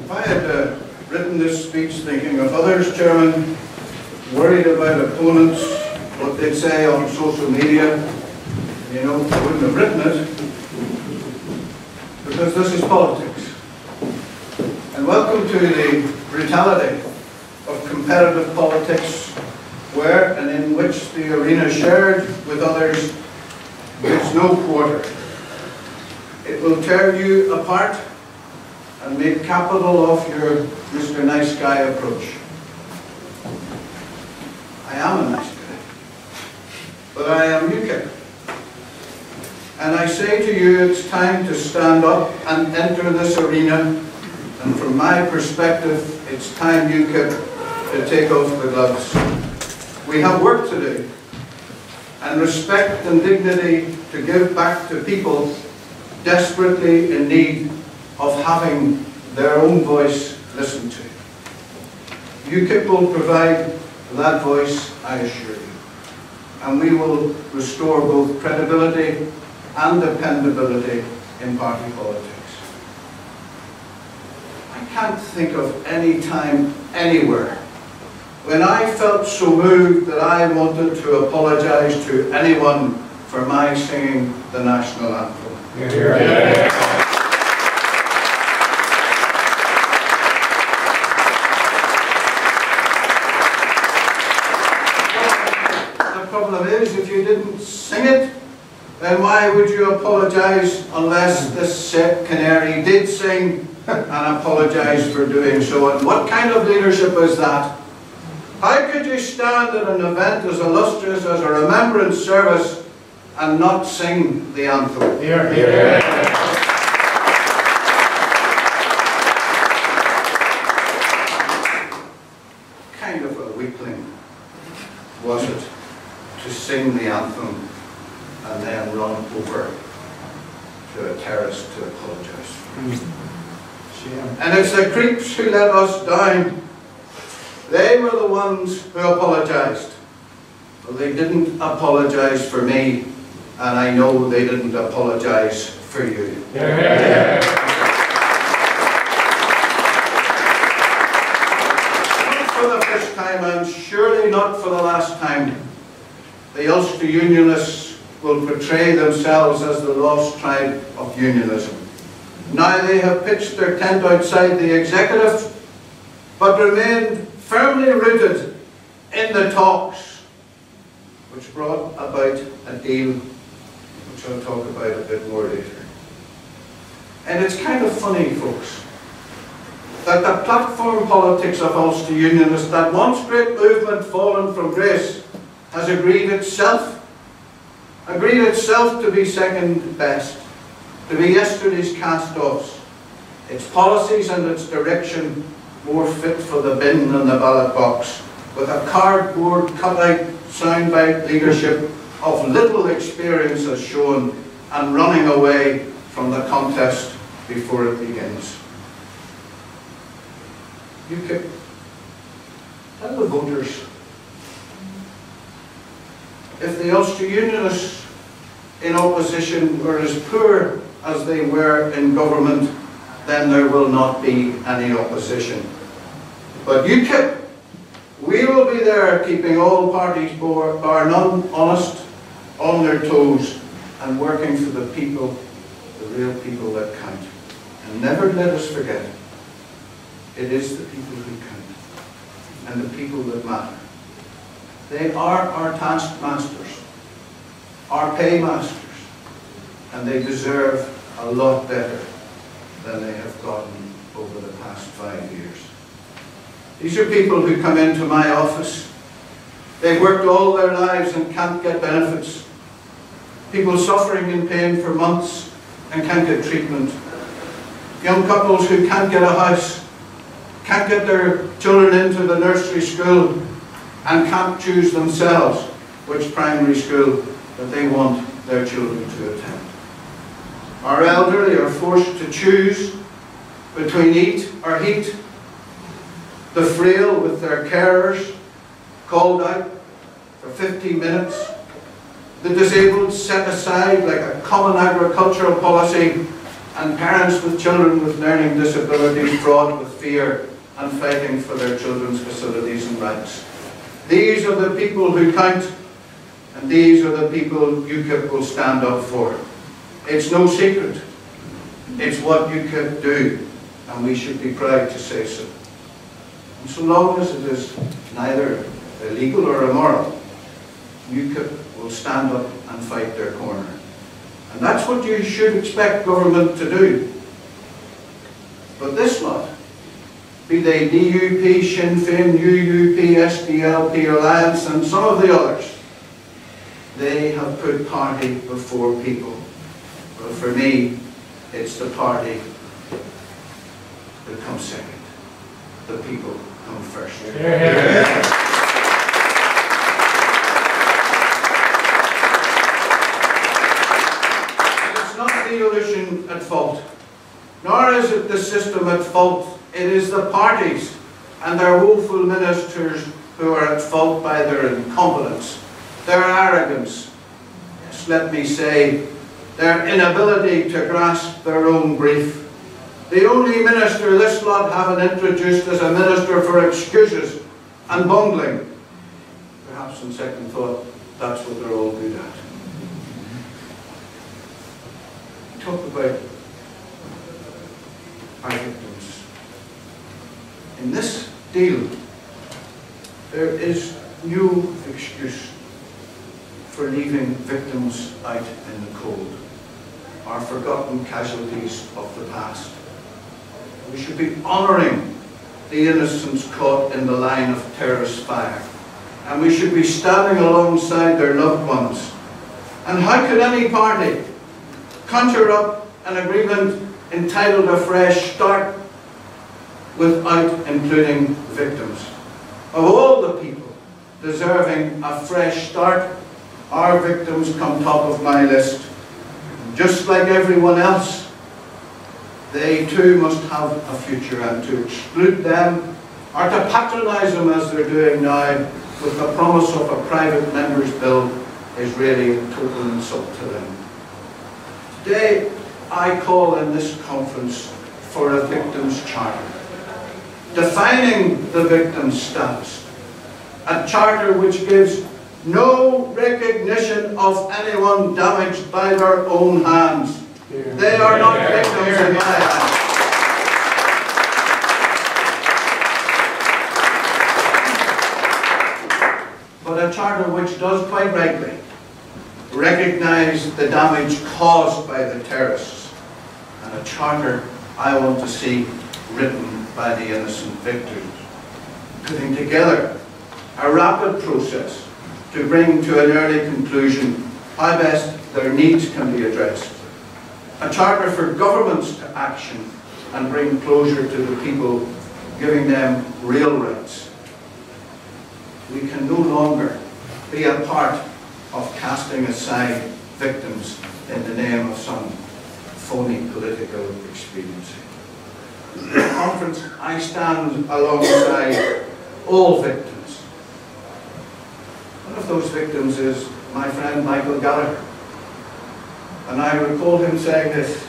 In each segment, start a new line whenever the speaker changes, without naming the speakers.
If I had written this speech thinking of others, Chairman, worried about opponents, what they'd say on social media, you know, I wouldn't have written it, because this is politics. And welcome to the brutality of competitive politics, where and in which the arena shared with others gives no quarter. It will tear you apart and make capital of your Mr. Nice Guy approach. I am a nice guy, but I am UKIP. And I say to you, it's time to stand up and enter this arena, and from my perspective, it's time, UKIP, to take off the gloves. We have work to do, and respect and dignity to give back to people desperately in need of having their own voice listened to. UKIP will provide that voice, I assure you, and we will restore both credibility and dependability in party politics. I can't think of any time, anywhere, when I felt so moved that I wanted to apologise to anyone for my singing the national anthem. Yeah. The problem is, if you didn't sing it, then why would you apologise unless this canary did sing and apologise for doing so? And what kind of leadership is that? How could you stand at an event as illustrious as a remembrance service and not sing the anthem?
Hear, hear.
Kind of a weakling was it to sing the anthem and then run over to a terrace to apologise. And it's the creeps who let us down. They were the ones who apologised. Well, they didn't apologise for me, and I know they didn't apologise for you. Yeah. Not for the first time, and surely not for the last time, the Ulster Unionists will portray themselves as the lost tribe of unionism. Now they have pitched their tent outside the executive, but remain firmly rooted in the talks which brought about a deal, which I'll talk about a bit more later. And it's kind of funny, folks, that the platform politics of Ulster Unionists, that once great movement fallen from grace, has agreed itself to be second best, to be yesterday's cast-offs, its policies and its direction more fit for the bin than the ballot box, with a cardboard cutout soundbite leadership of little experience as shown, and running away from the contest before it begins. UKIP, tell the voters, if the Ulster Unionists in opposition were as poor as they were in government, then there will not be any opposition. But UKIP, we will be there keeping all parties bar none honest, on their toes, and working for the people, the real people that count. And never let us forget, it is the people who count, and the people that matter. They are our taskmasters, our paymasters, and they deserve a lot better than they have gotten over the past 5 years. These are people who come into my office. They've worked all their lives and can't get benefits. People suffering in pain for months and can't get treatment. Young couples who can't get a house, can't get their children into the nursery school, and can't choose themselves which primary school that they want their children to attend. Our elderly are forced to choose between eat or heat. The frail with their carers called out for 15 minutes. The disabled set aside like a common agricultural policy and parents with children with learning disabilities fraught with fear and fighting for their children's facilities and rights. These are the people who count, and these are the people UKIP will stand up for. It's no secret. It's what UKIP do, and we should be proud to say so. And so long as it is neither illegal or immoral, UKIP will stand up and fight their corner. And that's what you should expect government to do. But this lot, be they DUP, Sinn Féin, UUP, SDLP, Alliance, and some of the others, they have put party before people. Well, for me, it's the party that comes second. The people come first. It's not the coalition at fault, nor is it the system at fault. It is the parties and their woeful ministers who are at fault by their incompetence, their arrogance, yes, let me say, their inability to grasp their own grief. The only minister this lot haven't introduced is a minister for excuses and bungling. Perhaps on second thought, that's what they're all good at. Talk about our victims. In this deal, there is no excuse for leaving victims out in the cold, or forgotten casualties of the past. We should be honouring the innocents caught in the line of terrorist fire, and we should be standing alongside their loved ones. And how could any party conjure up an agreement entitled A Fresh Start without including victims? Of all the people deserving a fresh start, our victims come top of my list. Just like everyone else, they too must have a future, and to exclude them or to patronise them as they're doing now with the promise of a private member's bill is really a total insult to them. Today I call in this conference for a victim's charter, defining the victim's status, a charter which gives no recognition of anyone damaged by their own hands. They are not victims in my hands. But a charter which does quite rightly recognise the damage caused by the terrorists, and a charter I want to see written by the innocent victims, putting together a rapid process to bring to an early conclusion how best their needs can be addressed. A charter for governments to action and bring closure to the people, giving them real rights. We can no longer be a part of casting aside victims in the name of some phony political expediency. At the conference, I stand alongside all victims. One of those victims is my friend Michael Gallagher. And I recall him saying this: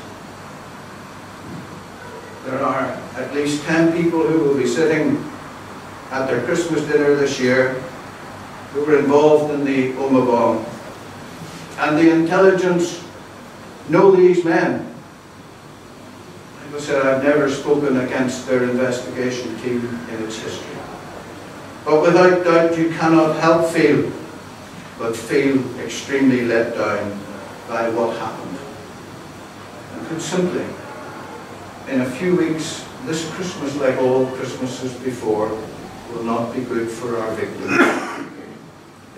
there are at least 10 people who will be sitting at their Christmas dinner this year who were involved in the Oma bomb. And the intelligence know these men. Like I said, I've never spoken against their investigation team in its history. But without doubt you cannot help feel extremely let down by what happened. And put simply, in a few weeks, this Christmas, like all Christmases before, will not be good for our victims.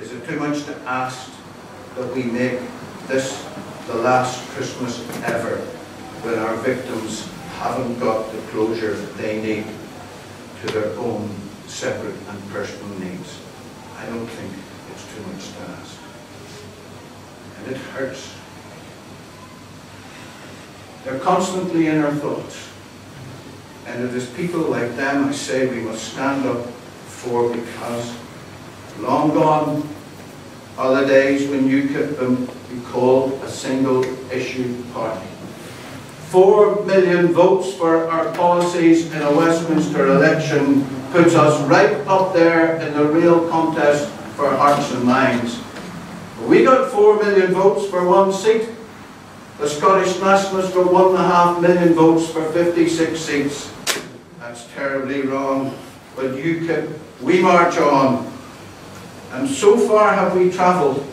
Is it too much to ask that we make this the last Christmas ever when our victims haven't got the closure they need to their own separate and personal needs? I don't think it's too much to ask. And it hurts. They're constantly in our thoughts. And it is people like them, I say, we must stand up for, because long gone are the days when UKIP be called a single issue party. 4 million votes for our policies in a Westminster election puts us right up there in the real contest for hearts and minds. We got 4 million votes for one seat. The Scottish Nationalists got 1.5 million votes for 56 seats. That's terribly wrong. But UKIP, we march on. And so far have we travelled,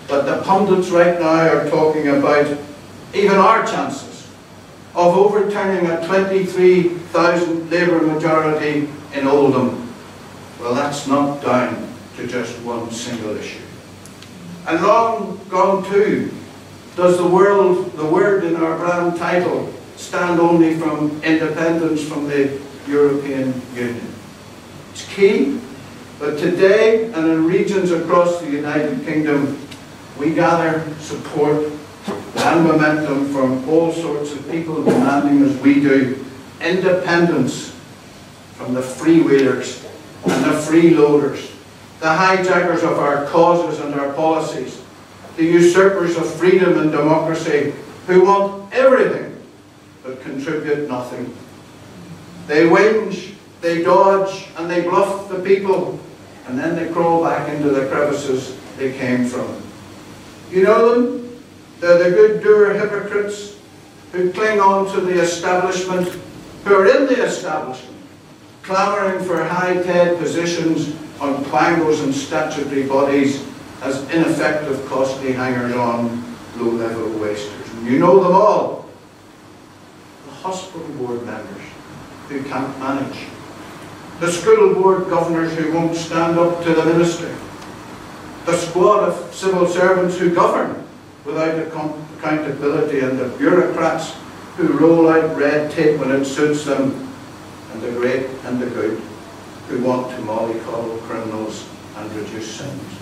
but the pundits right now are talking about even our chances of overturning a 23,000 Labour majority in Oldham. Well, that's not down to just one single issue. And long gone too does the word in our brand title stand only from independence from the European Union. It's key, but today and in regions across the United Kingdom, we gather support and momentum from all sorts of people demanding, as we do, independence from the freewheelers and the freeloaders, the hijackers of our causes and our policies, the usurpers of freedom and democracy, who want everything but contribute nothing. They whinge, they dodge, and they bluff the people, and then they crawl back into the crevices they came from. You know them? They're the good doer hypocrites who cling on to the establishment, who are in the establishment, clamouring for high-tech positions on quangos and statutory bodies as ineffective, costly hangers-on, low-level wasters. And you know them all. The hospital board members who can't manage, the school board governors who won't stand up to the minister, the squad of civil servants who govern without accountability, and the bureaucrats who roll out red tape when it suits them, and the great and the good who want to mollycoddle criminals and reduce sentences.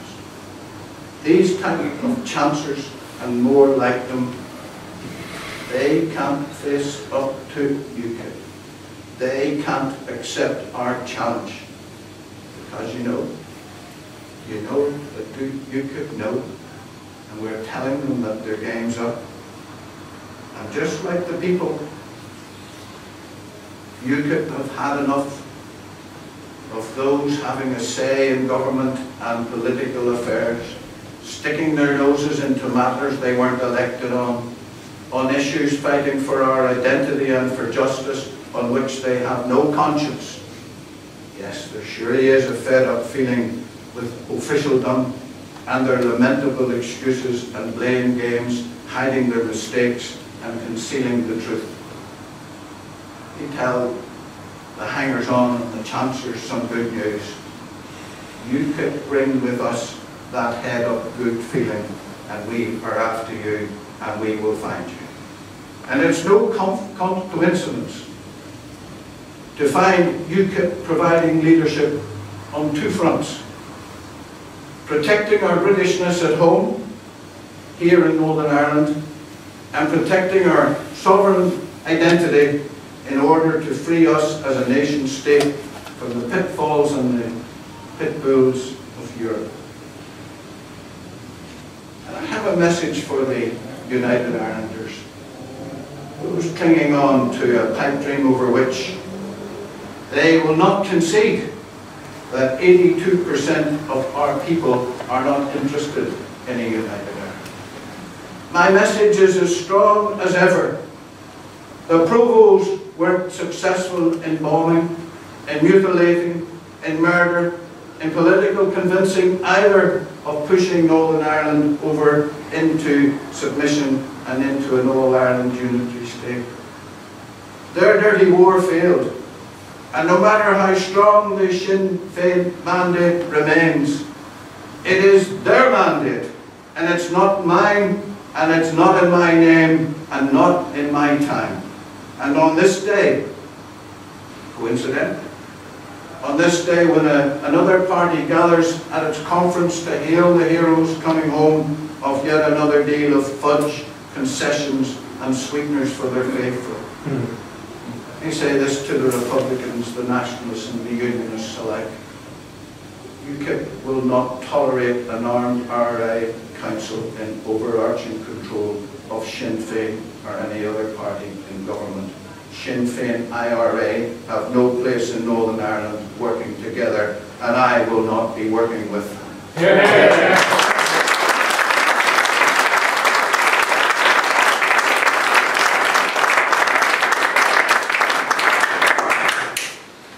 These type of chancers and more like them, they can't face up to UKIP. They can't accept our challenge. Because you know that UKIP know, and we're telling them that their game's up. And just like the people, UKIP have had enough of those having a say in government and political affairs, sticking their noses into matters they weren't elected on issues fighting for our identity and for justice on which they have no conscience. Yes, there surely is a fed-up feeling with officialdom and their lamentable excuses and blame games, hiding their mistakes and concealing the truth. We tell the hangers-on and the chancellors some good news. UKIP bring with us that head-up good feeling, and we are after you, and we will find you. And it's no coincidence to find UKIP providing leadership on two fronts: protecting our Britishness at home, here in Northern Ireland, and protecting our sovereign identity in order to free us as a nation state from the pitfalls and the pit bulls of Europe. And I have a message for the United Irelanders, those clinging on to a pipe dream over which they will not concede that 82% of our people are not interested in a united Ireland. My message is as strong as ever. The Provos weren't successful in bombing, in mutilating, in murder, in political convincing either of pushing Northern Ireland over into submission and into an all-Ireland unitary state. Their dirty war failed. And no matter how strong the Sinn Féin mandate remains, it is their mandate, and it's not mine, and it's not in my name, and not in my time. And on this day, coincidentally, on this day when another party gathers at its conference to hail the heroes coming home of yet another deal of fudge, concessions, and sweeteners for their faithful. I say this to the Republicans, the Nationalists and the Unionists alike. UKIP will not tolerate an armed RI council in overarching control of Sinn Féin or any other party in government. Sinn Féin, IRA have no place in Northern Ireland working together, and I will not be working with them.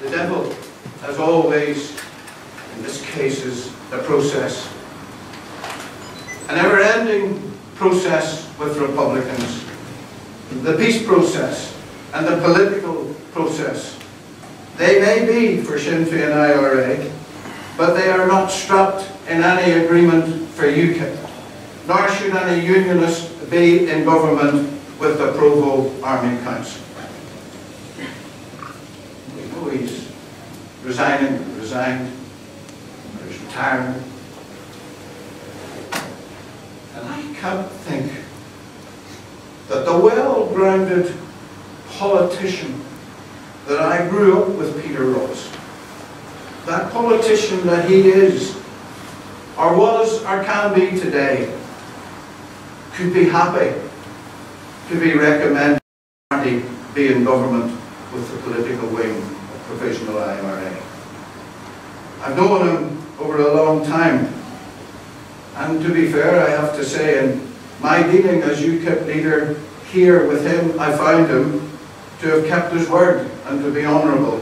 The devil, as always, in this case, is a process. A never-ending process with Republicans. The peace process and the political process. They may be for Sinn Féin IRA, but they are not strapped in any agreement for UKIP, nor should any unionist be in government with the Provo Army Council. We know he's resigned, or he's retiring. And I can't think that the well-grounded politician that I grew up with, Peter Ross, that politician that he is, or was, or can be today, could be happy to be recommended the party be in government with the political wing of Provisional IRA. I've known him over a long time, and to be fair, I have to say, in my dealing as UKIP leader here with him, I found him to have kept his word and to be honourable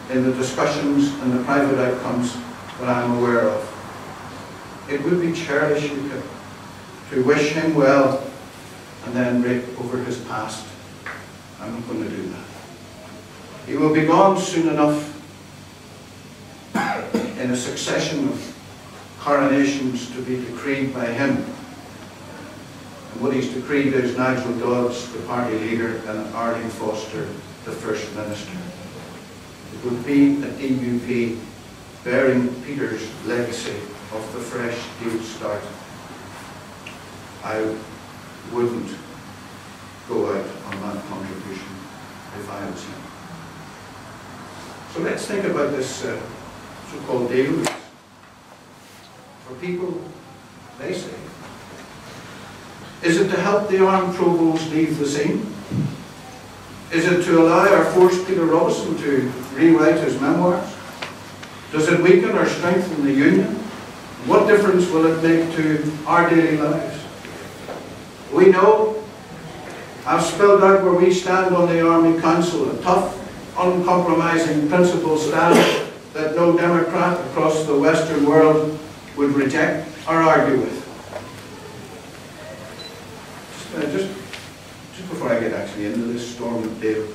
in the discussions and the private outcomes that I'm aware of. It would be churlish, UKIP, to wish him well and then rake over his past. I'm not going to do that. He will be gone soon enough in a succession of coronations to be decreed by him. And what he's decreed is Nigel Dodds, the party leader, and Arlene Foster, the First Minister. It would be a DUP bearing Peter's legacy of the fresh deal start. I wouldn't go out on that contribution if I was him. So let's think about this so-called deal. For people, they say, is it to help the armed provost leave the scene? Is it to allow or force Peter Robinson to rewrite his memoirs? Does it weaken or strengthen the union? What difference will it make to our daily lives? We know, I've spelled out where we stand on the Army Council, a tough, uncompromising principled stand that no Democrat across the Western world would reject or argue with. Just before I get actually into this storm deal,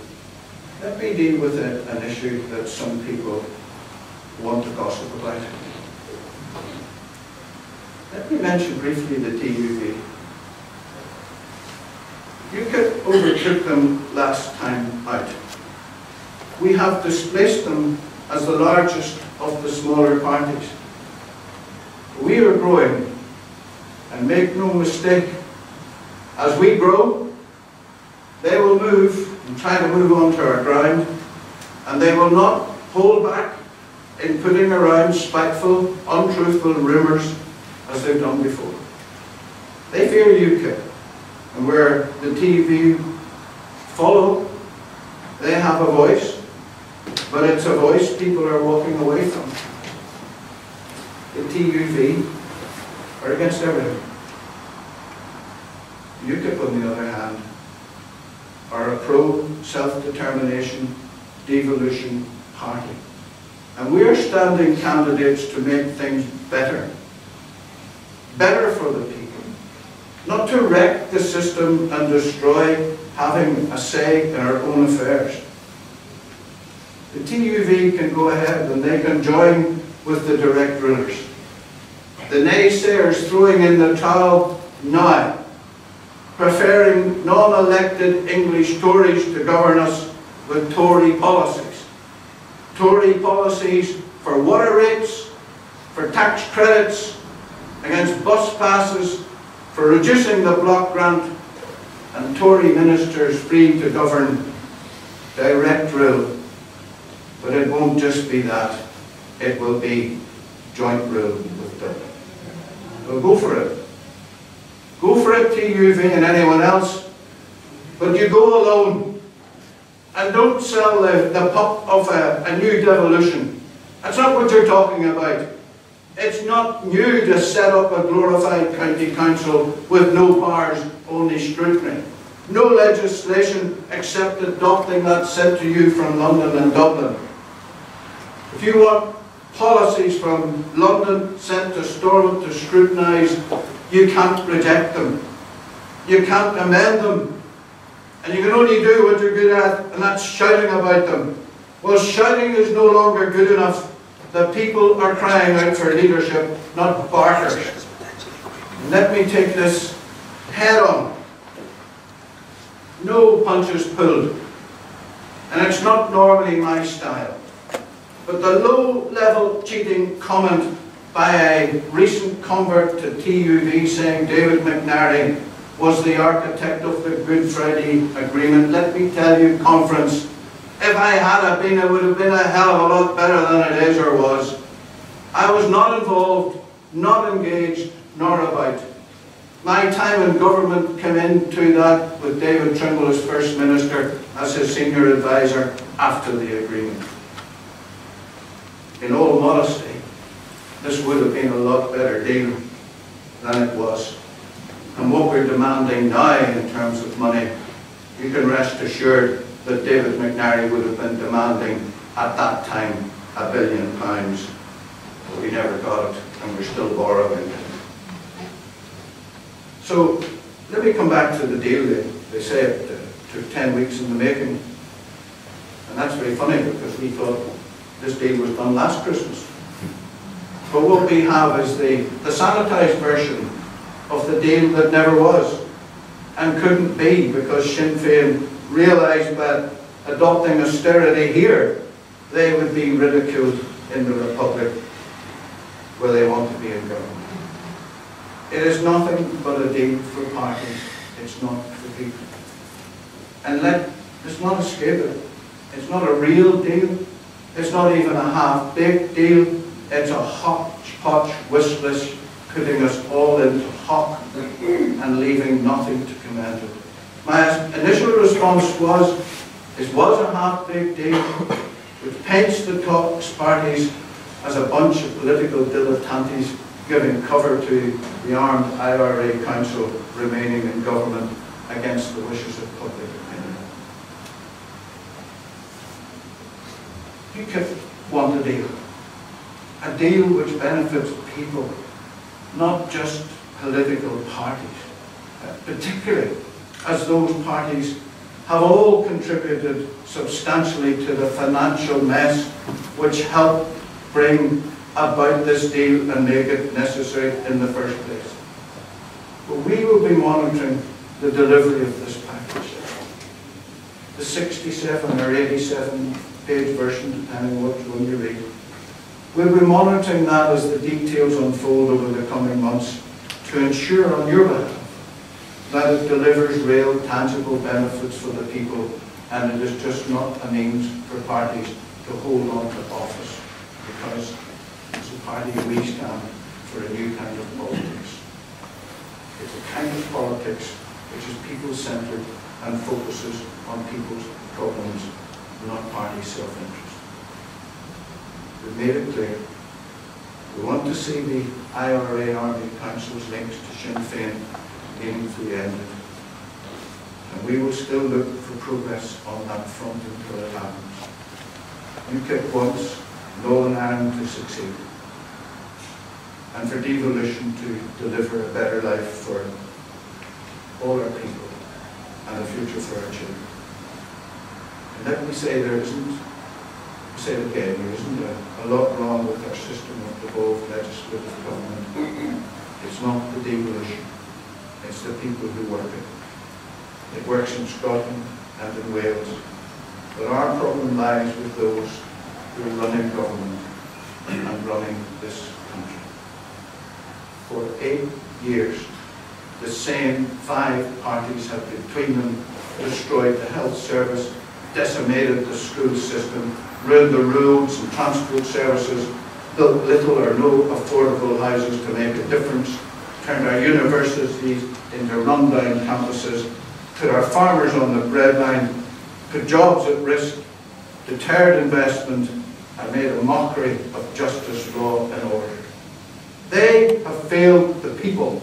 let me deal with an issue that some people want to gossip about. Let me mention briefly the TUV. UKIP overtook them last time out. We have displaced them as the largest of the smaller parties. We are growing, and make no mistake, as we grow, they will move and try to move onto our ground, and they will not hold back in putting around spiteful, untruthful rumours as they've done before. They fear UKIP, and where the TV follow, they have a voice, but it's a voice people are walking away from. The TUV are against everything. UKIP, on the other hand, are a pro-self-determination, devolution party. And we are standing candidates to make things better. Better for the people. Not to wreck the system and destroy having a say in our own affairs. The TUV can go ahead and they can join with the direct rulers. The naysayers throwing in the towel now, preferring non-elected English Tories to govern us with Tory policies. Tory policies for water rates, for tax credits, against bus passes, for reducing the block grant, and Tory ministers free to govern direct rule. But it won't just be that, it will be joint rule with Dublin. So go for it. Go for it, TUV and anyone else But you go alone and don't sell the pup of a new devolution. That's not what you're talking about. It's not new to set up a glorified county council with no powers, only scrutiny. No legislation except adopting that sent to you from London and Dublin. If you want policies from London sent to Stormont to scrutinise, you can't reject them. You can't amend them. And you can only do what you're good at, and that's shouting about them. Well, shouting is no longer good enough. The people are crying out for leadership, not barter. Let me take this head on. No punches pulled. And it's not normally my style. But the low-level cheating comment by a recent convert to TUV saying David McNarry was the architect of the Good Friday Agreement. Let me tell you, conference, if I had been, it would have been a hell of a lot better than it is or was. I was not involved, not engaged, nor about. My time in government came into that with David Trimble as First Minister, as his senior advisor after the agreement. In all modesty, this would have been a lot better deal than it was. And what we're demanding now in terms of money, you can rest assured that David McNarry would have been demanding at that time £1 billion. But we never got it, and we're still borrowing it. So let me come back to the deal. They say it took 10 weeks in the making. And that's very funny because we thought this deal was done last Christmas. But what we have is the sanitised version of the deal that never was and couldn't be, because Sinn Féin realised that adopting austerity here, they would be ridiculed in the Republic where they want to be in government. It is nothing but a deal for parties. It's not for people. And let's not escape it. It's not a real deal. It's not even a half-baked deal. It's a hodgepodge wish list, putting us all into hock and leaving nothing to commend it. My initial response was a half-baked deal which paints the Tories parties as a bunch of political dilettantes giving cover to the armed IRA Council remaining in government against the wishes of public opinion. UKIP want a deal which benefits people, not just political parties, particularly as those parties have all contributed substantially to the financial mess which helped bring about this deal and make it necessary in the first place. But we will be monitoring the delivery of this package. The 67 or 87 page version, depending on which one you read. We'll be monitoring that as the details unfold over the coming months to ensure on your behalf that it delivers real, tangible benefits for the people, and it is just not a means for parties to hold on to office, because as a party we stand for a new kind of politics. It's a kind of politics which is people-centred and focuses on people's problems, not party self-interest. We've made it clear. We want to see the IRA Army Council's links to Sinn Féin meaningfully ended. And we will still look for progress on that front until it happens. UKIP wants Northern Ireland to succeed, and for devolution to deliver a better life for all our people and a future for our children. And let me say there isn't, say it again, there isn't a lot wrong with our system of devolved legislative government. It's not the devolution, it's the people who work it. It works in Scotland and in Wales. But our problem lies with those who are running government and running this country. For 8 years, the same 5 parties have between them destroyed the health service, decimated the school system, ruined the roads and transport services, built little or no affordable houses to make a difference, turned our universities into run-down campuses, put our farmers on the breadline, put jobs at risk, deterred investment, and made a mockery of justice, law and order. They have failed the people.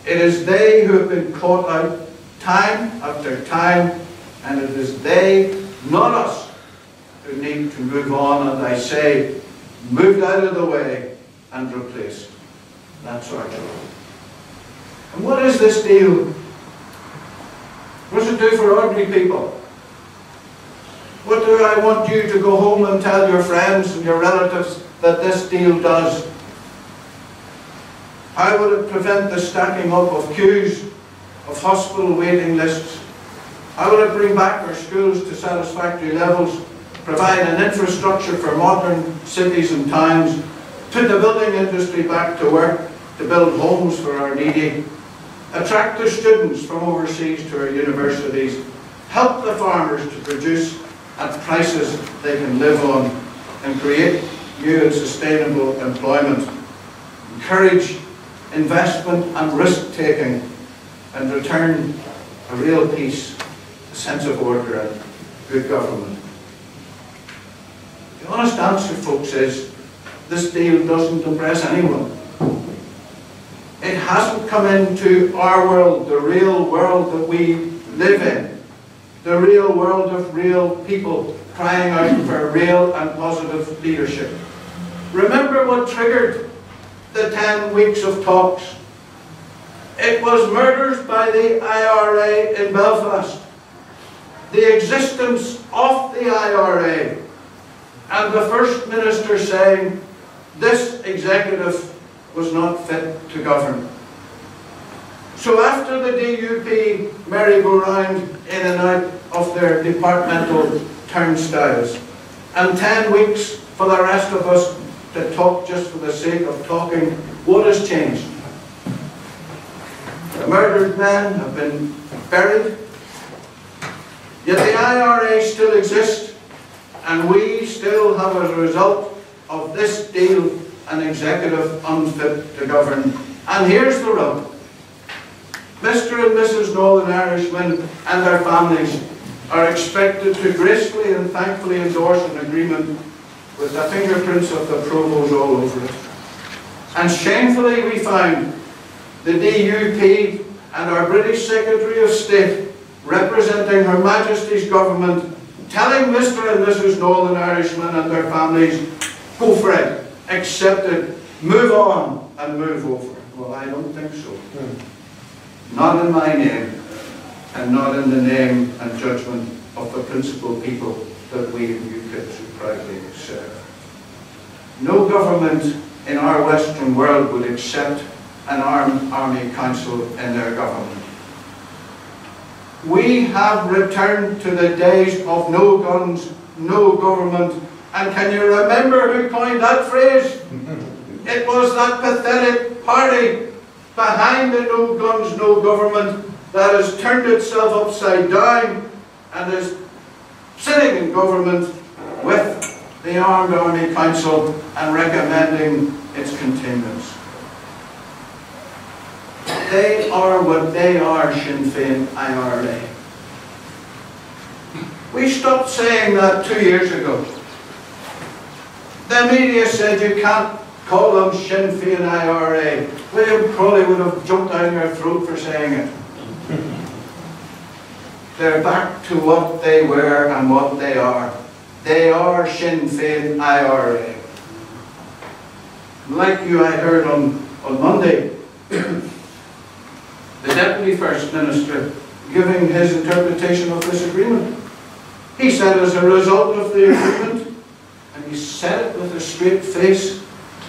It is they who have been caught out time after time, and it is they, not us, who need to move on, and I say, moved out of the way and replaced. That's our job. And what is this deal? What does it do for ordinary people? What do I want you to go home and tell your friends and your relatives that this deal does? How will it prevent the stacking up of queues, of hospital waiting lists? How will it bring back our schools to satisfactory levels, provide an infrastructure for modern cities and towns, put the building industry back to work, to build homes for our needy, attract the students from overseas to our universities, help the farmers to produce at prices they can live on, and create new and sustainable employment, encourage investment and risk-taking, and return a real peace, a sense of order and good government. The honest answer, folks, is this deal doesn't impress anyone. It hasn't come into our world, the real world that we live in, the real world of real people crying out for real and positive leadership. Remember what triggered the 10 weeks of talks? It was murders by the IRA in Belfast, the existence of the IRA, and the First Minister saying this executive was not fit to govern. So after the DUP merry-go-round in and out of their departmental turnstiles, and 10 weeks for the rest of us to talk just for the sake of talking, what has changed? The murdered men have been buried, yet the IRA still exists, and we still have, as a result of this deal, an executive unfit to govern. And here's the rub. Mr. and Mrs. Northern Irishmen and their families are expected to gracefully and thankfully endorse an agreement with the fingerprints of the Provost all over it. And shamefully we find the DUP and our British Secretary of State, representing Her Majesty's government, telling Mr. and Mrs. Northern Irishmen and their families, go for it, accept it, move on and move over. Well, I don't think so. Not in my name, and not in the name and judgment of the principal people that we in UKIP so proudly serve. No government in our Western world would accept an armed army council in their government. We have returned to the days of no guns, no government. And can you remember who coined that phrase? It was that pathetic party behind the no guns, no government that has turned itself upside down and is sitting in government with the Armed Army Council and recommending its continuance. They are what they are, Sinn Féin IRA. We stopped saying that 2 years ago. The media said you can't call them Sinn Féin IRA. William Crawley would have jumped down your throat for saying it. They're back to what they were and what they are. They are Sinn Féin IRA. Like you, I heard on Monday, the Deputy First Minister giving his interpretation of this agreement. He said as a result of the agreement, and he said it with a straight face,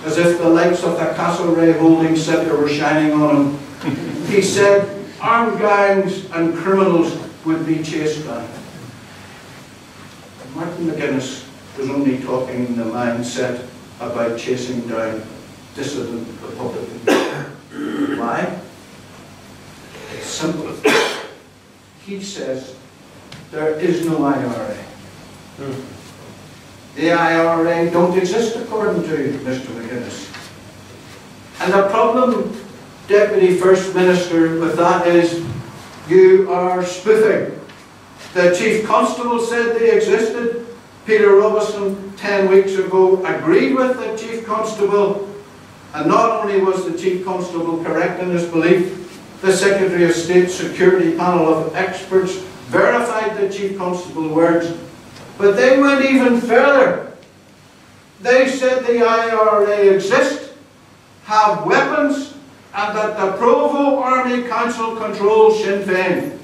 as if the lights of the Castlereagh Holding Centre were shining on him. He said armed gangs and criminals would be chased down. Martin McGuinness was only talking in the mindset about chasing down dissident Republicans. Why? It's simple. He says there is no IRA. The IRA don't exist according to Mr. McGuinness. And the problem, Deputy First Minister, with that is You are spoofing. The Chief Constable said they existed. Peter Robertson 10 weeks ago agreed with the Chief Constable, and not only was the Chief Constable correct in his belief, the Secretary of State Security panel of experts verified the Chief Constable's words, but they went even further. They said the IRA exist, have weapons, and that the Provo Army Council controls Sinn Féin.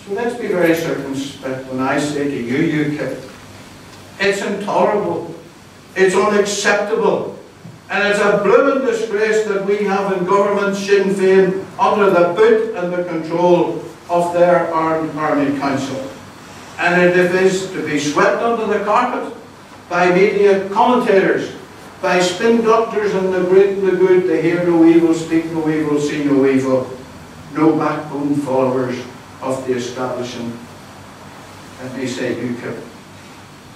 So let's be very circumspect when I say to you, UKIP, it's intolerable, it's unacceptable, and it's a blooming disgrace that we have in government Sinn Féin under the boot and the control of their Army Council. And it is to be swept under the carpet by media commentators, by spin doctors and the great and the good, to hear no evil, speak no evil, see no evil, no backbone followers of the establishment. Let me say, UKIP,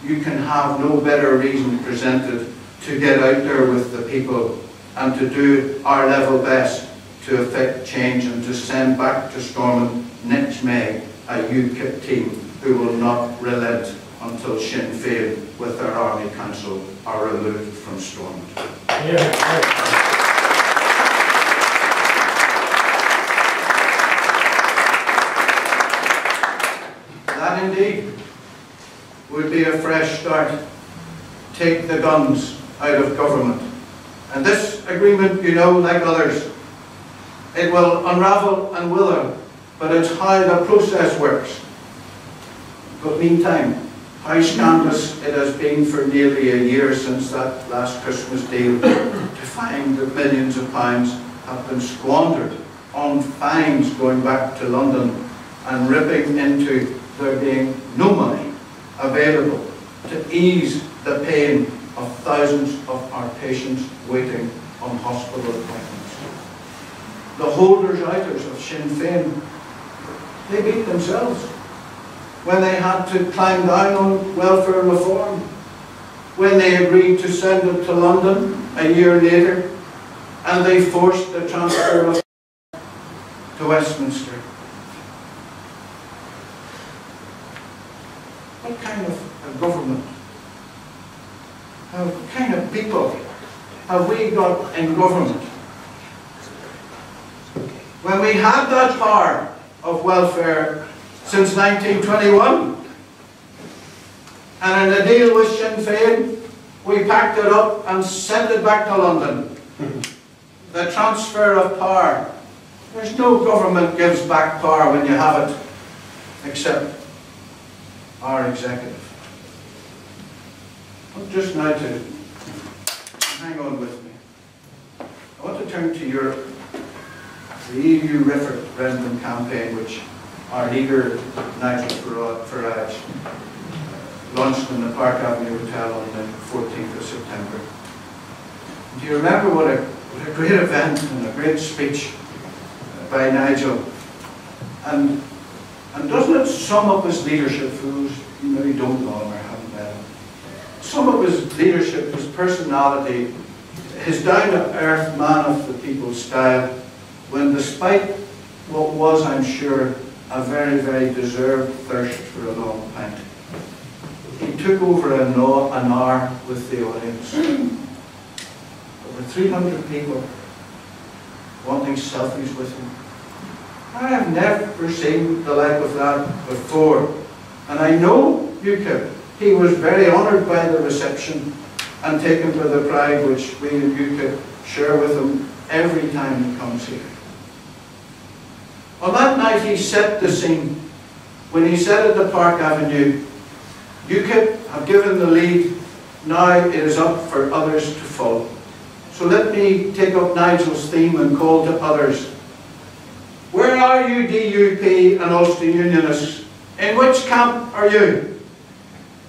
you can have no better reason presented to get out there with the people and to do our level best to effect change and to send back to Stormont next May a UKIP team who will not relent until Sinn Féin with their Army Council are removed from Stormont. That indeed would be a fresh start. Take the guns out of government. And this agreement, you know, like others, it will unravel and wither, but it's how the process works. But meantime, how scandalous it has been for nearly a year since that last Christmas deal to find that millions of pounds have been squandered on fines going back to London and ripping into there being no money available to ease the pain of thousands of our patients waiting on hospital appointments. The holders-outers of Sinn Féin, they beat themselves when they had to climb down on welfare reform, when they agreed to send it to London a year later, and they forced the transfer of to Westminster. What kind of a government, what kind of people have we got in government? When we had that power of welfare since 1921, and in a deal with Sinn Féin, we packed it up and sent it back to London. The transfer of power. There's no government gives back power when you have it, except our executive. But just now to hang on with me. I want to turn to Europe. The EU referendum campaign, which our leader, Nigel Farage, launched in the Park Avenue Hotel on the 14th of September. Do you remember what a great event and a great speech by Nigel? And doesn't it sum up his leadership, who you maybe don't know him or haven't met him? Sum up his leadership, his personality, his down-to-earth man of the people style, when despite what was, I'm sure, a very, very deserved thirst for a long pint, he took over an hour with the audience. Over 300 people wanting selfies with him. I have never seen the like of that before. And I know UKIP, he was very honoured by the reception and taken by the pride which we in UKIP share with him every time he comes here. On that night he set the scene when he said at the Park Avenue, UKIP have given the lead, now it is up for others to follow. So let me take up Nigel's theme and call to others. Where are you, DUP and Ulster Unionists? In which camp are you?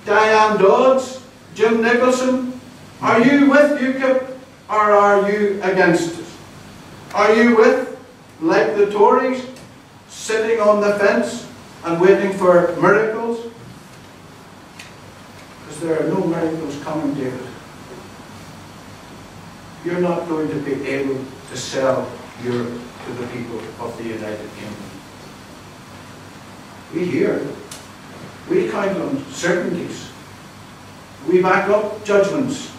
Diane Dodds? Jim Nicholson? Are you with UKIP or are you against it? Are you with, like the Tories, sitting on the fence and waiting for miracles? Because there are no miracles coming, David. You're not going to be able to sell Europe to the people of the United Kingdom. We count on certainties. We back up judgments.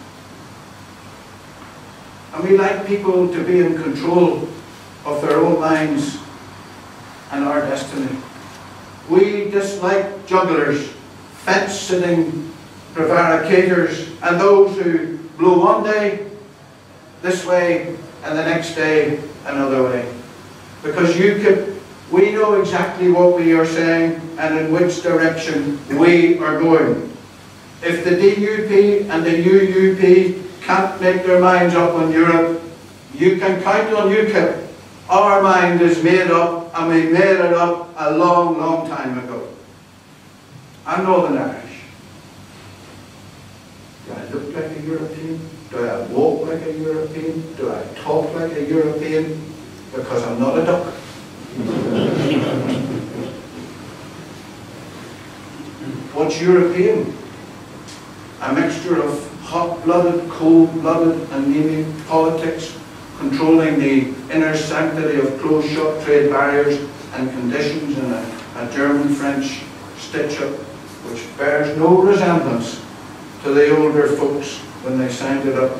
And we like people to be in control of their own minds and our destiny. We dislike jugglers, fence-sitting prevaricators, and those who blow one day this way and the next day another way. Because UKIP, we know exactly what we are saying and in which direction we are going. If the DUP and the UUP can't make their minds up on Europe, you can count on UKIP. Our mind is made up, and we made it up a long, long time ago. I'm Northern Irish. Do I look like a European? Do I walk like a European? Do I talk like a European? Because I'm not a duck. What's European? A mixture of hot-blooded, cold-blooded, anemic politics, controlling the inner sanctity of closed-shop trade barriers and conditions in a German-French stitch-up which bears no resemblance to the older folks when they signed up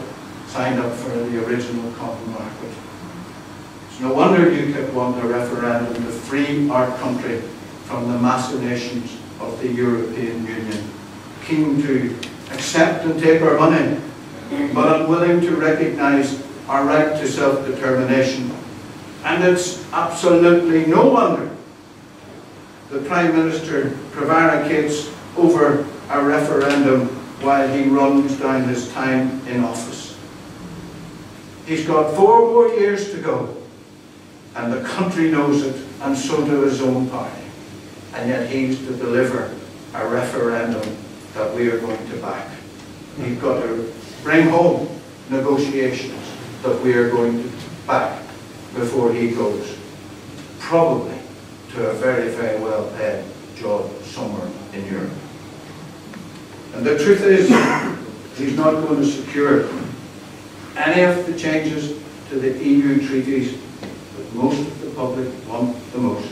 for the original common market. It's no wonder UKIP want a referendum to free our country from the machinations of the European Union, keen to accept and take our money, but unwilling to recognise our right to self-determination. And it's absolutely no wonder the Prime Minister prevaricates over a referendum while he runs down his time in office. He's got 4 more years to go, and the country knows it, and so do his own party. And yet he's to deliver a referendum that we are going to back. He's got to bring home negotiations that we are going to back before he goes, probably to a very, very well-paid job somewhere in Europe. And the truth is, he's not going to secure any of the changes to the EU treaties that most of the public want the most.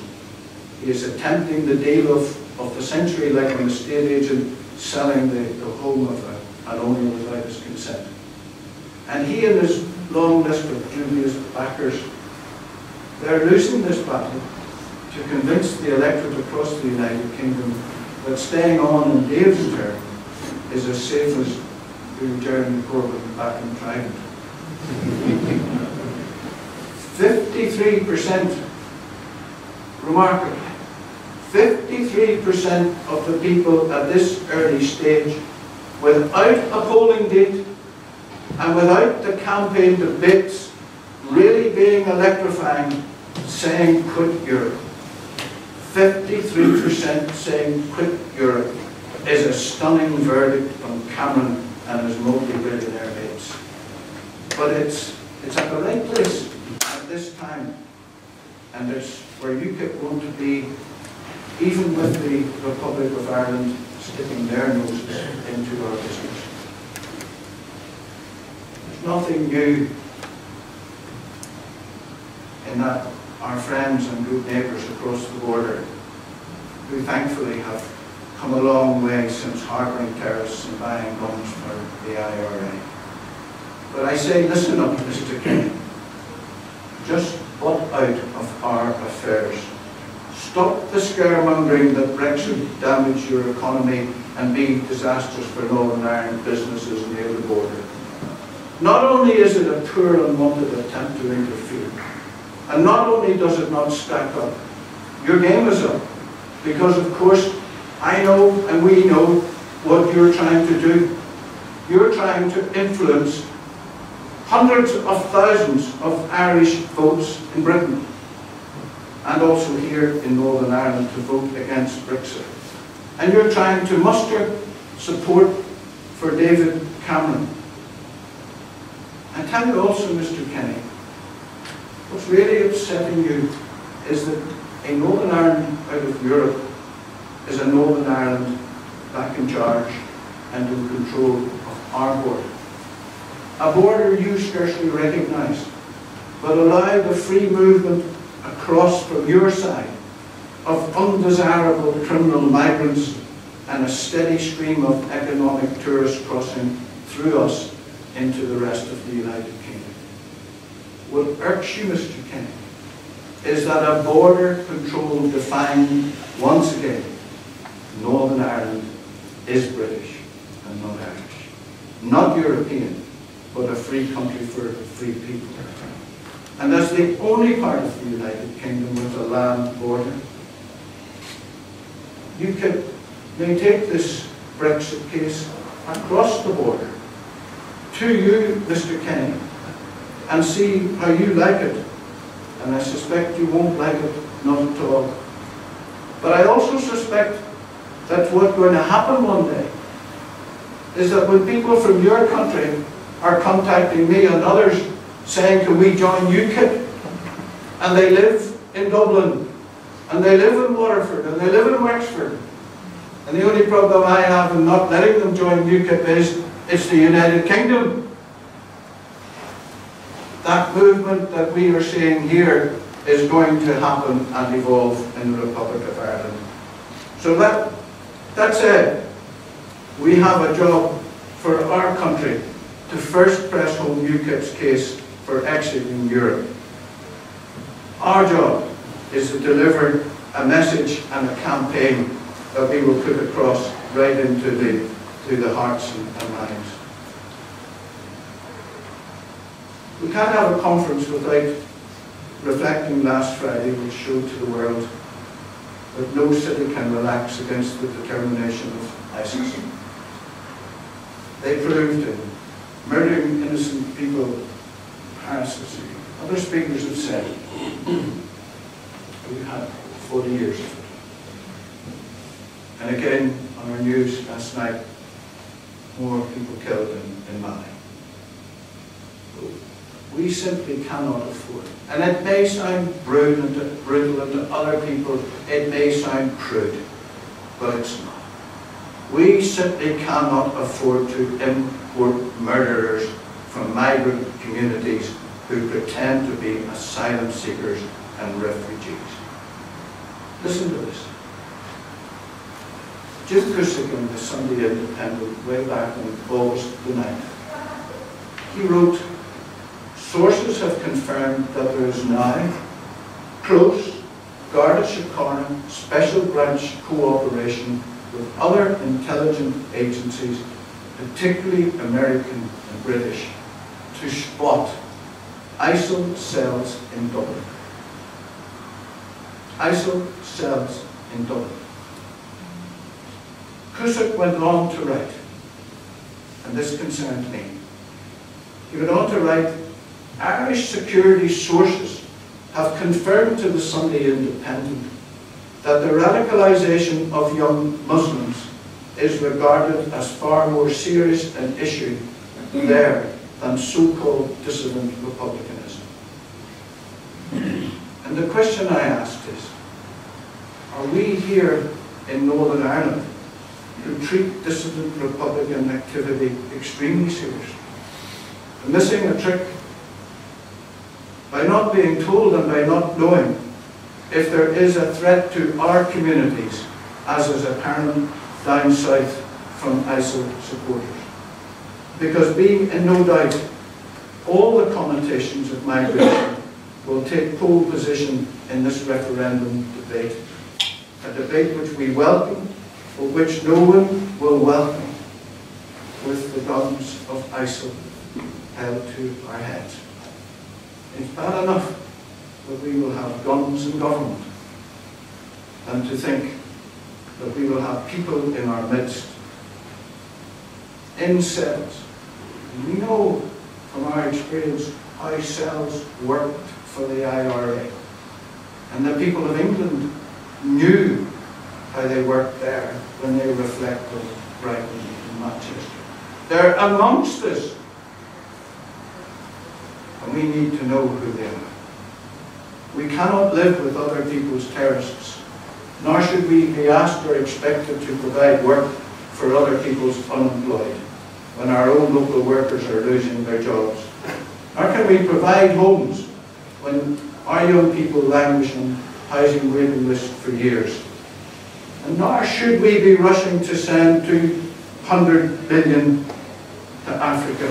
He is attempting the deal of the century, like an estate agent selling the home of an owner without his consent. And he and his long list of dubious backers, they're losing this battle to convince the electorate across the United Kingdom that staying on in Dave's term is as safe as doing Jeremy Corbyn back in Trident. 53%, remarkably, 53% of the people at this early stage, without a polling date and without the campaign debates really being electrifying, saying quit Europe. 53% saying quit Europe is a stunning verdict from Cameron and his multi-billionaire mates. But it's at the right place at this time, and it's where UKIP want to be, even with the Republic of Ireland sticking their noses into our business. There's nothing new in that our friends and good neighbours across the border, who thankfully have come a long way since harbouring terrorists and buying guns for the IRA. But I say, listen up, Mr. Kenny. Just butt out of our affairs. Stop the scaremongering that Brexit would damage your economy and be disastrous for Northern Ireland businesses near the border. Not only is it a poor, unwanted attempt to interfere, and not only does it not stack up, your game is up. Because, of course, I know and we know what you're trying to do. You're trying to influence hundreds of thousands of Irish votes in Britain, and also here in Northern Ireland, to vote against Brexit. And you're trying to muster support for David Cameron. And tell me also, Mr. Kenny, what's really upsetting you is that a Northern Ireland out of Europe is a Northern Ireland back in charge and in control of our border. A border you scarcely recognise, but allow the free movement across from your side of undesirable criminal migrants and a steady stream of economic tourists crossing through us into the rest of the United Kingdom. What irks you, Mr. Kenny, is that a border control defined once again Northern Ireland is British and not Irish. Not European, but a free country for free people. And as the only part of the United Kingdom with a land border, UKIP may take this Brexit case across the border to you, Mr. Kenny, and see how you like it. And I suspect you won't like it, not at all. But I also suspect that what's going to happen one day is that when people from your country are contacting me and others saying, can we join UKIP? And they live in Dublin, and they live in Waterford, and they live in Wexford. And the only problem I have in not letting them join UKIP is it's the United Kingdom. That movement that we are seeing here is going to happen and evolve in the Republic of Ireland. So that said, we have a job for our country to first press home UKIP's case for exiting Europe. Our job is to deliver a message and a campaign that we will put across right into the hearts and minds. We can't have a conference without reflecting last Friday, which showed to the world that no city can relax against the determination of ISIS. They proved in murdering innocent people, Paris, as other speakers have said, we had 40 years of it. And again, on our news last night, more people killed in Mali. We simply cannot afford it. And it may sound brutal and to other people, it may sound crude, but it's not. We simply cannot afford to import murderers from migrant communities who pretend to be asylum seekers and refugees. Listen to this. Jim Cusick in the Sunday Independent, way back in August the 9th, he wrote, sources have confirmed that there is now close Garda Síochána special branch cooperation with other intelligence agencies, particularly American and British, to spot ISIL cells in Dublin. ISIL cells in Dublin. Cusick went on to write, and this concerned me. He went on to write, Irish security sources have confirmed to the Sunday Independent that the radicalisation of young Muslims is regarded as far more serious an issue there than so-called dissident republicanism. And the question I asked is, are we here in Northern Ireland who treat dissident republican activity extremely seriously, missing a trick by not being told and by not knowing if there is a threat to our communities, as is apparent down south from ISIL supporters. Because being in no doubt, all the connotations of migration will take pole position in this referendum debate, a debate which we welcome, but which no one will welcome with the guns of ISIL held to our heads. It's bad enough that we will have guns in government, and to think that we will have people in our midst in cells. And we know from our experience how cells worked for the IRA, and the people of England knew how they worked there when they reflected Brighton and Manchester. They're amongst us, and we need to know who they are. We cannot live with other people's terrorists, nor should we be asked or expected to provide work for other people's unemployed when our own local workers are losing their jobs. Nor can we provide homes when our young people languish on housing waiting lists for years. And nor should we be rushing to send 200 billion to Africa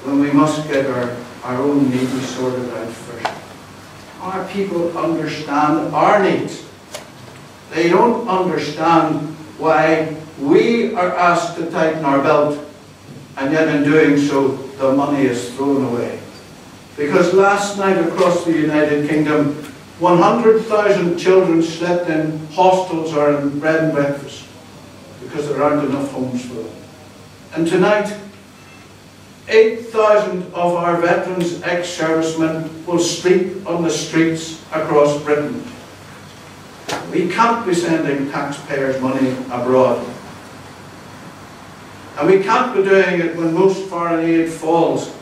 when we must get our own needs sorted out first. Our people understand our needs. They don't understand why we are asked to tighten our belt, and yet in doing so the money is thrown away. Because last night across the United Kingdom, 100,000 children slept in hostels or in bread and breakfast because there aren't enough homes for them. And tonight, 8,000 of our veterans, ex-servicemen, will sleep on the streets across Britain. We can't be sending taxpayers' money abroad. And we can't be doing it when most foreign aid falls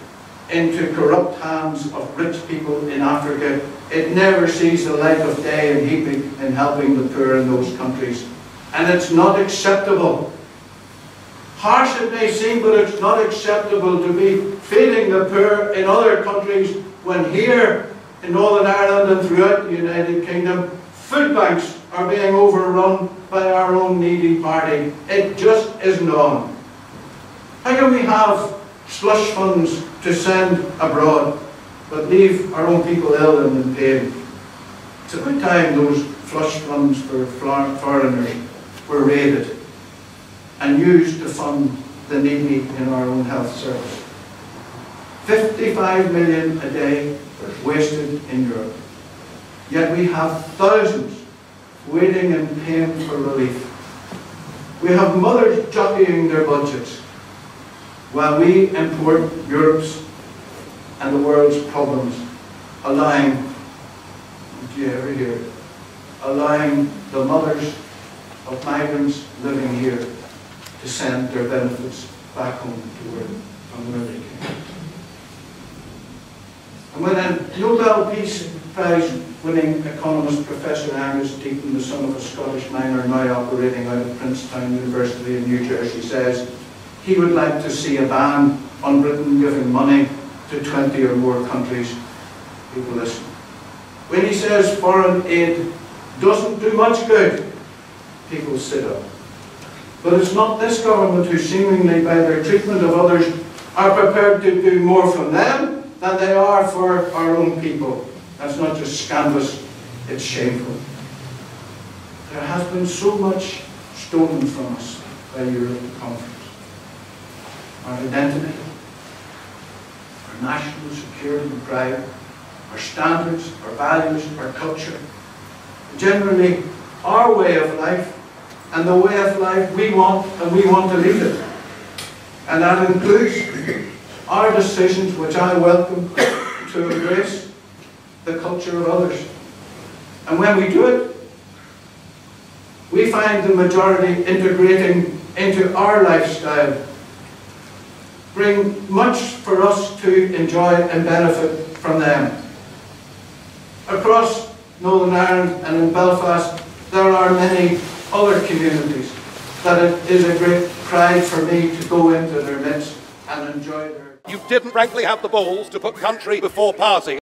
into corrupt hands of rich people in Africa. It never sees the light of day in helping the poor in those countries. And it's not acceptable. Harsh it may seem, but it's not acceptable to be feeding the poor in other countries when here in Northern Ireland and throughout the United Kingdom, food banks are being overrun by our own needy party. It just isn't on. How can we have slush funds to send abroad, but leave our own people ill and in pain? It's about time those slush funds for foreigners were raided and used to fund the needy in our own health service. 55 million a day wasted in Europe. Yet we have thousands waiting in pain for relief. We have mothers jockeying their budgets while we import Europe's and the world's problems, allowing, do you ever hear it? Allowing the mothers of migrants living here to send their benefits back home to from where they came. And when a Nobel Peace Prize winning economist, Professor Angus Deaton, the son of a Scottish miner now operating out of Princetown University in New Jersey, says he would like to see a ban on Britain giving money to 20 or more countries, people listen. When he says foreign aid doesn't do much good, people sit up. But it's not this government who seemingly by their treatment of others are prepared to do more from them than they are for our own people. That's not just scandalous, it's shameful. There has been so much stolen from us by Europe conference. Our identity, our national security and pride, our standards, our values, our culture, generally our way of life and the way of life we want and we want to lead it. And that includes our decisions, which I welcome, to embrace the culture of others. And when we do it, we find the majority integrating into our lifestyle, bring much for us to enjoy and benefit from them. Across Northern Ireland and in Belfast, there are many other communities that it is a great pride for me to go into their midst and enjoy their...
You didn't frankly have the balls to put country before party.